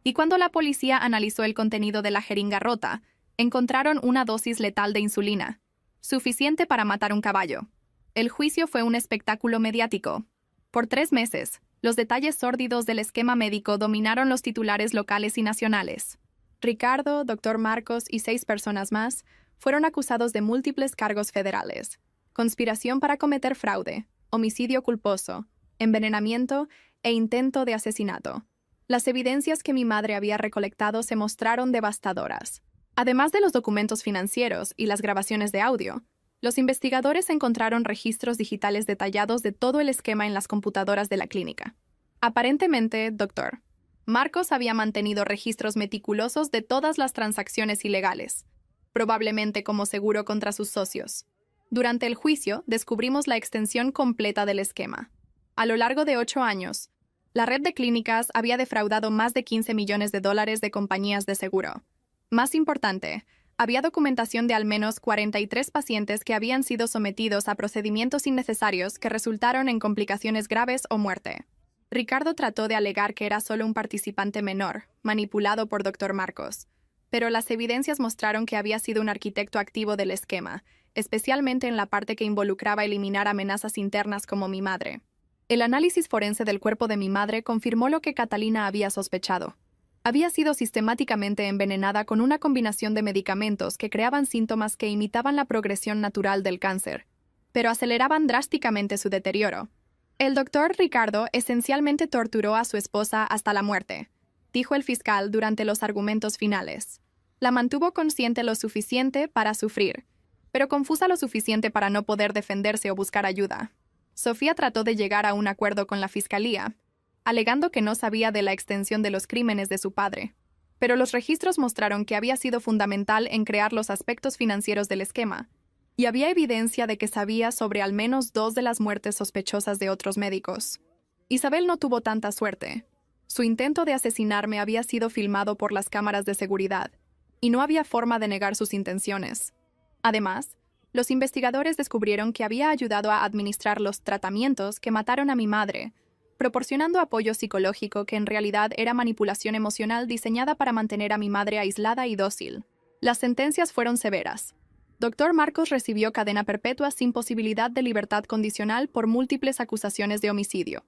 Y cuando la policía analizó el contenido de la jeringa rota, encontraron una dosis letal de insulina, suficiente para matar un caballo. El juicio fue un espectáculo mediático. Por 3 meses, los detalles sórdidos del esquema médico dominaron los titulares locales y nacionales. Ricardo, Dr. Marcos y 6 personas más fueron acusados de múltiples cargos federales: conspiración para cometer fraude, homicidio culposo, envenenamiento e intento de asesinato. Las evidencias que mi madre había recolectado se mostraron devastadoras. Además de los documentos financieros y las grabaciones de audio, los investigadores encontraron registros digitales detallados de todo el esquema en las computadoras de la clínica. Aparentemente, Dr. Marcos había mantenido registros meticulosos de todas las transacciones ilegales, probablemente como seguro contra sus socios. Durante el juicio, descubrimos la extensión completa del esquema. A lo largo de 8 años, la red de clínicas había defraudado más de $15 millones de compañías de seguro. Más importante, había documentación de al menos 43 pacientes que habían sido sometidos a procedimientos innecesarios que resultaron en complicaciones graves o muerte. Ricardo trató de alegar que era solo un participante menor, manipulado por Dr. Marcos, pero las evidencias mostraron que había sido un arquitecto activo del esquema, especialmente en la parte que involucraba eliminar amenazas internas como mi madre. El análisis forense del cuerpo de mi madre confirmó lo que Catalina había sospechado. Había sido sistemáticamente envenenada con una combinación de medicamentos que creaban síntomas que imitaban la progresión natural del cáncer, pero aceleraban drásticamente su deterioro. El doctor Ricardo esencialmente torturó a su esposa hasta la muerte, dijo el fiscal durante los argumentos finales. La mantuvo consciente lo suficiente para sufrir, pero confusa lo suficiente para no poder defenderse o buscar ayuda. Sofía trató de llegar a un acuerdo con la fiscalía, alegando que no sabía de la extensión de los crímenes de su padre. Pero los registros mostraron que había sido fundamental en crear los aspectos financieros del esquema, y había evidencia de que sabía sobre al menos 2 de las muertes sospechosas de otros médicos. Isabel no tuvo tanta suerte. Su intento de asesinarme había sido filmado por las cámaras de seguridad, y no había forma de negar sus intenciones. Además, los investigadores descubrieron que había ayudado a administrar los tratamientos que mataron a mi madre, proporcionando apoyo psicológico que en realidad era manipulación emocional diseñada para mantener a mi madre aislada y dócil. Las sentencias fueron severas. Dr. Marcos recibió cadena perpetua sin posibilidad de libertad condicional por múltiples acusaciones de homicidio.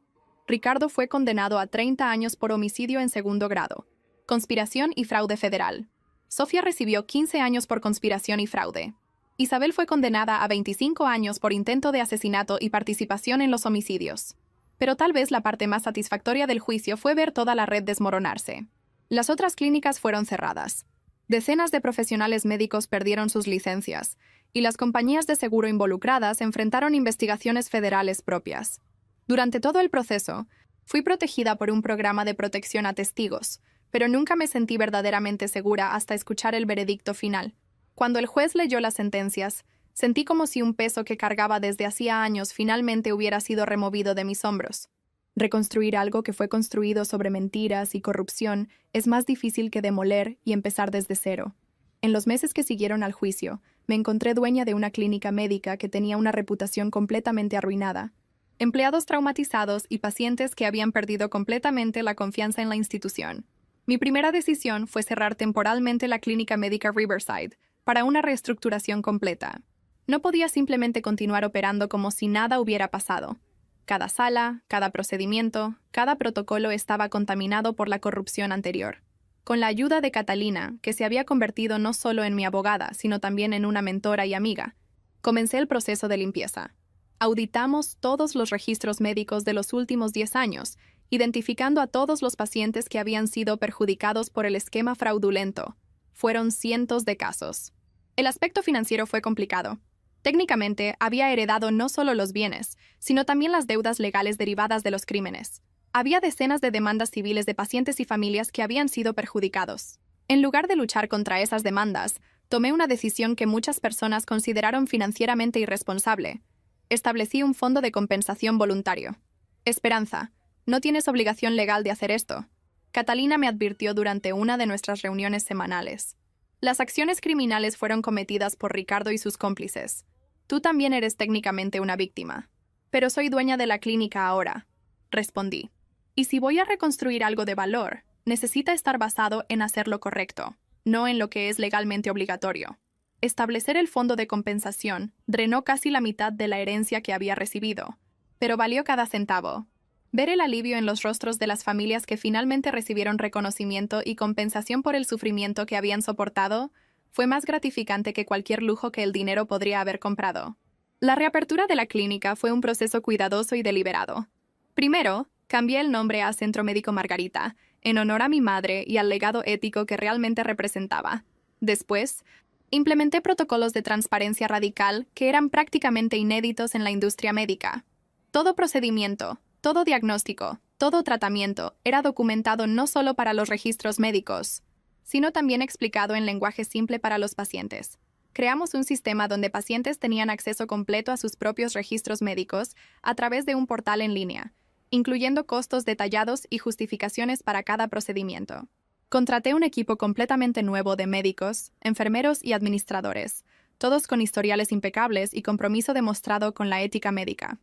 Ricardo fue condenado a 30 años por homicidio en segundo grado, conspiración y fraude federal. Sofía recibió 15 años por conspiración y fraude. Isabel fue condenada a 25 años por intento de asesinato y participación en los homicidios. Pero tal vez la parte más satisfactoria del juicio fue ver toda la red desmoronarse. Las otras clínicas fueron cerradas. Decenas de profesionales médicos perdieron sus licencias, y las compañías de seguro involucradas enfrentaron investigaciones federales propias. Durante todo el proceso, fui protegida por un programa de protección a testigos, pero nunca me sentí verdaderamente segura hasta escuchar el veredicto final. Cuando el juez leyó las sentencias, sentí como si un peso que cargaba desde hacía años finalmente hubiera sido removido de mis hombros. Reconstruir algo que fue construido sobre mentiras y corrupción es más difícil que demoler y empezar desde cero. En los meses que siguieron al juicio, me encontré dueña de una clínica médica que tenía una reputación completamente arruinada, empleados traumatizados y pacientes que habían perdido completamente la confianza en la institución. Mi primera decisión fue cerrar temporalmente la clínica médica Riverside para una reestructuración completa. No podía simplemente continuar operando como si nada hubiera pasado. Cada sala, cada procedimiento, cada protocolo estaba contaminado por la corrupción anterior. Con la ayuda de Catalina, que se había convertido no solo en mi abogada, sino también en una mentora y amiga, comencé el proceso de limpieza. Auditamos todos los registros médicos de los últimos 10 años, identificando a todos los pacientes que habían sido perjudicados por el esquema fraudulento. Fueron cientos de casos. El aspecto financiero fue complicado. Técnicamente, había heredado no solo los bienes, sino también las deudas legales derivadas de los crímenes. Había decenas de demandas civiles de pacientes y familias que habían sido perjudicados. En lugar de luchar contra esas demandas, tomé una decisión que muchas personas consideraron financieramente irresponsable. Establecí un fondo de compensación voluntario. Esperanza, no tienes obligación legal de hacer esto. Catalina me advirtió durante una de nuestras reuniones semanales. Las acciones criminales fueron cometidas por Ricardo y sus cómplices. Tú también eres técnicamente una víctima. Pero soy dueña de la clínica ahora, respondí. Y si voy a reconstruir algo de valor, necesita estar basado en hacer lo correcto, no en lo que es legalmente obligatorio. Establecer el fondo de compensación drenó casi la mitad de la herencia que había recibido, pero valió cada centavo. Ver el alivio en los rostros de las familias que finalmente recibieron reconocimiento y compensación por el sufrimiento que habían soportado fue más gratificante que cualquier lujo que el dinero podría haber comprado. La reapertura de la clínica fue un proceso cuidadoso y deliberado. Primero, cambié el nombre a Centro Médico Margarita, en honor a mi madre y al legado ético que realmente representaba. Después, implementé protocolos de transparencia radical que eran prácticamente inéditos en la industria médica. Todo procedimiento, todo diagnóstico, todo tratamiento era documentado no solo para los registros médicos, sino también explicado en lenguaje simple para los pacientes. Creamos un sistema donde pacientes tenían acceso completo a sus propios registros médicos a través de un portal en línea, incluyendo costos detallados y justificaciones para cada procedimiento. Contraté un equipo completamente nuevo de médicos, enfermeros y administradores, todos con historiales impecables y compromiso demostrado con la ética médica.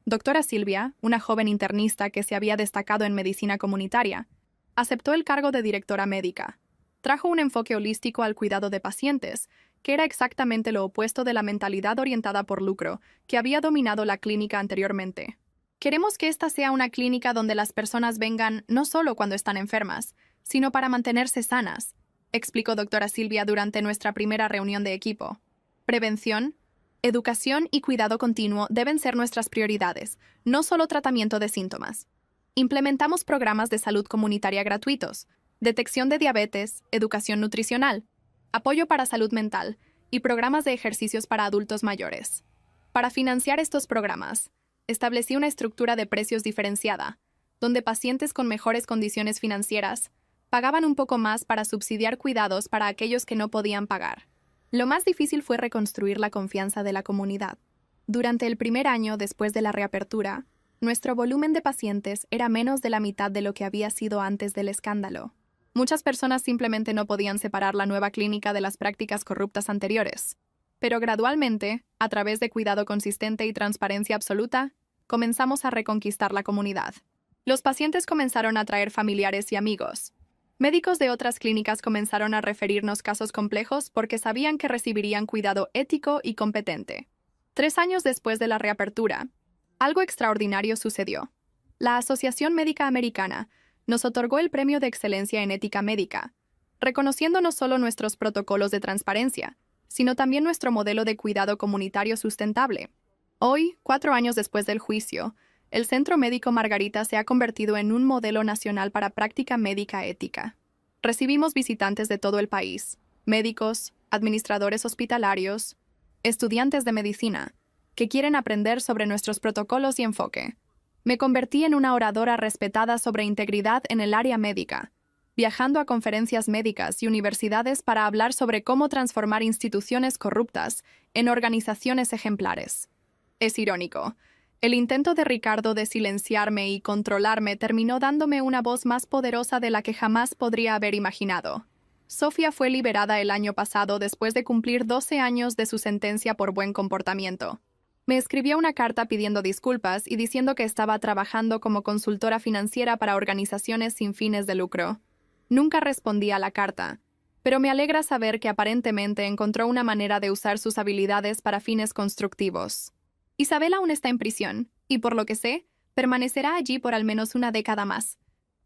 Doctora Silvia, una joven internista que se había destacado en medicina comunitaria, aceptó el cargo de directora médica. Trajo un enfoque holístico al cuidado de pacientes, que era exactamente lo opuesto de la mentalidad orientada por lucro que había dominado la clínica anteriormente. Queremos que esta sea una clínica donde las personas vengan no solo cuando están enfermas, sino para mantenerse sanas, explicó doctora Silvia durante nuestra primera reunión de equipo. Prevención, educación y cuidado continuo deben ser nuestras prioridades, no solo tratamiento de síntomas. Implementamos programas de salud comunitaria gratuitos, detección de diabetes, educación nutricional, apoyo para salud mental y programas de ejercicios para adultos mayores. Para financiar estos programas, establecí una estructura de precios diferenciada, donde pacientes con mejores condiciones financieras pagaban un poco más para subsidiar cuidados para aquellos que no podían pagar. Lo más difícil fue reconstruir la confianza de la comunidad. Durante el primer año después de la reapertura, nuestro volumen de pacientes era menos de la mitad de lo que había sido antes del escándalo. Muchas personas simplemente no podían separar la nueva clínica de las prácticas corruptas anteriores. Pero gradualmente, a través de cuidado consistente y transparencia absoluta, comenzamos a reconquistar la comunidad. Los pacientes comenzaron a traer familiares y amigos. Médicos de otras clínicas comenzaron a referirnos casos complejos porque sabían que recibirían cuidado ético y competente. 3 años después de la reapertura, algo extraordinario sucedió. La Asociación Médica Americana nos otorgó el Premio de Excelencia en Ética Médica, reconociendo no solo nuestros protocolos de transparencia, sino también nuestro modelo de cuidado comunitario sustentable. Hoy, 4 años después del juicio, el Centro Médico Margarita se ha convertido en un modelo nacional para práctica médica ética. Recibimos visitantes de todo el país, médicos, administradores hospitalarios, estudiantes de medicina, que quieren aprender sobre nuestros protocolos y enfoque. Me convertí en una oradora respetada sobre integridad en el área médica, viajando a conferencias médicas y universidades para hablar sobre cómo transformar instituciones corruptas en organizaciones ejemplares. Es irónico. El intento de Ricardo de silenciarme y controlarme terminó dándome una voz más poderosa de la que jamás podría haber imaginado. Sofía fue liberada el año pasado después de cumplir 12 años de su sentencia por buen comportamiento. Me escribió una carta pidiendo disculpas y diciendo que estaba trabajando como consultora financiera para organizaciones sin fines de lucro. Nunca respondí a la carta, pero me alegra saber que aparentemente encontró una manera de usar sus habilidades para fines constructivos. Isabel aún está en prisión, y por lo que sé, permanecerá allí por al menos una década más.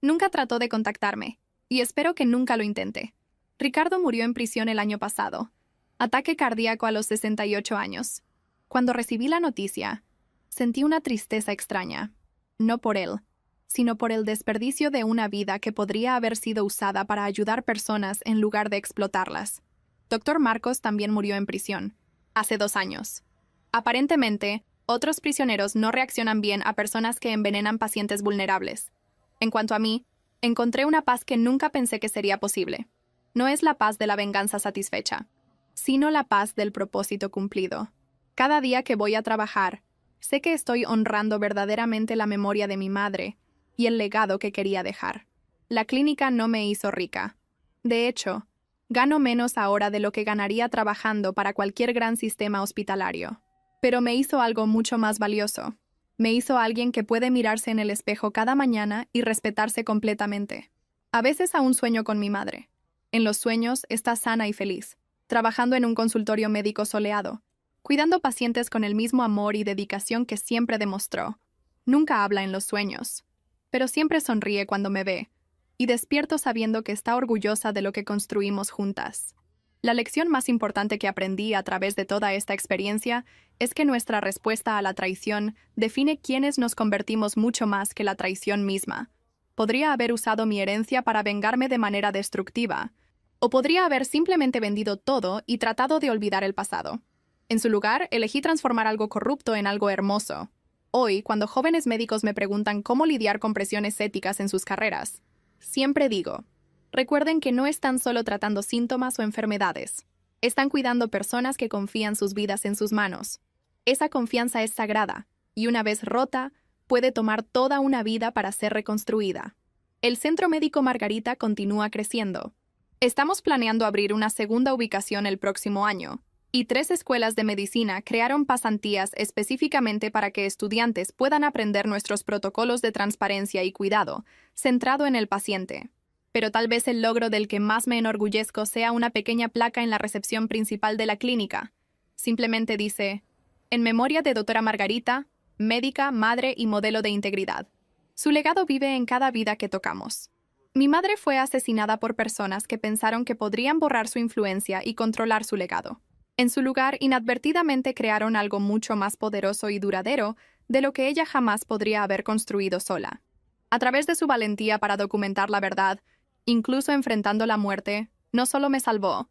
Nunca trató de contactarme, y espero que nunca lo intente. Ricardo murió en prisión el año pasado. Ataque cardíaco a los 68 años. Cuando recibí la noticia, sentí una tristeza extraña. No por él, sino por el desperdicio de una vida que podría haber sido usada para ayudar personas en lugar de explotarlas. Dr. Marcos también murió en prisión, hace 2 años. Aparentemente, otros prisioneros no reaccionan bien a personas que envenenan pacientes vulnerables. En cuanto a mí, encontré una paz que nunca pensé que sería posible. No es la paz de la venganza satisfecha, sino la paz del propósito cumplido. Cada día que voy a trabajar, sé que estoy honrando verdaderamente la memoria de mi madre y el legado que quería dejar. La clínica no me hizo rica. De hecho, gano menos ahora de lo que ganaría trabajando para cualquier gran sistema hospitalario. Pero me hizo algo mucho más valioso. Me hizo alguien que puede mirarse en el espejo cada mañana y respetarse completamente. A veces aún sueño con mi madre. En los sueños está sana y feliz, trabajando en un consultorio médico soleado, cuidando pacientes con el mismo amor y dedicación que siempre demostró. Nunca habla en los sueños, pero siempre sonríe cuando me ve, y despierto sabiendo que está orgullosa de lo que construimos juntas. La lección más importante que aprendí a través de toda esta experiencia es que nuestra respuesta a la traición define quiénes nos convertimos mucho más que la traición misma. Podría haber usado mi herencia para vengarme de manera destructiva, o podría haber simplemente vendido todo y tratado de olvidar el pasado. En su lugar, elegí transformar algo corrupto en algo hermoso. Hoy, cuando jóvenes médicos me preguntan cómo lidiar con presiones éticas en sus carreras, siempre digo: recuerden que no están solo tratando síntomas o enfermedades. Están cuidando personas que confían sus vidas en sus manos. Esa confianza es sagrada, y una vez rota, puede tomar toda una vida para ser reconstruida. El Centro Médico Margarita continúa creciendo. Estamos planeando abrir una segunda ubicación el próximo año, y 3 escuelas de medicina crearon pasantías específicamente para que estudiantes puedan aprender nuestros protocolos de transparencia y cuidado, centrado en el paciente. Pero tal vez el logro del que más me enorgullezco sea una pequeña placa en la recepción principal de la clínica. Simplemente dice: en memoria de Dra. Margarita, médica, madre y modelo de integridad. Su legado vive en cada vida que tocamos. Mi madre fue asesinada por personas que pensaron que podrían borrar su influencia y controlar su legado. En su lugar, inadvertidamente crearon algo mucho más poderoso y duradero de lo que ella jamás podría haber construido sola. A través de su valentía para documentar la verdad, incluso enfrentando la muerte, no solo me salvó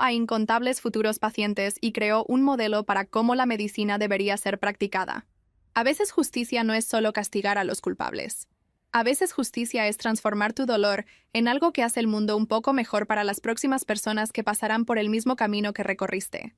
a incontables futuros pacientes y creó un modelo para cómo la medicina debería ser practicada. A veces justicia no es solo castigar a los culpables. A veces justicia es transformar tu dolor en algo que hace el mundo un poco mejor para las próximas personas que pasarán por el mismo camino que recorriste.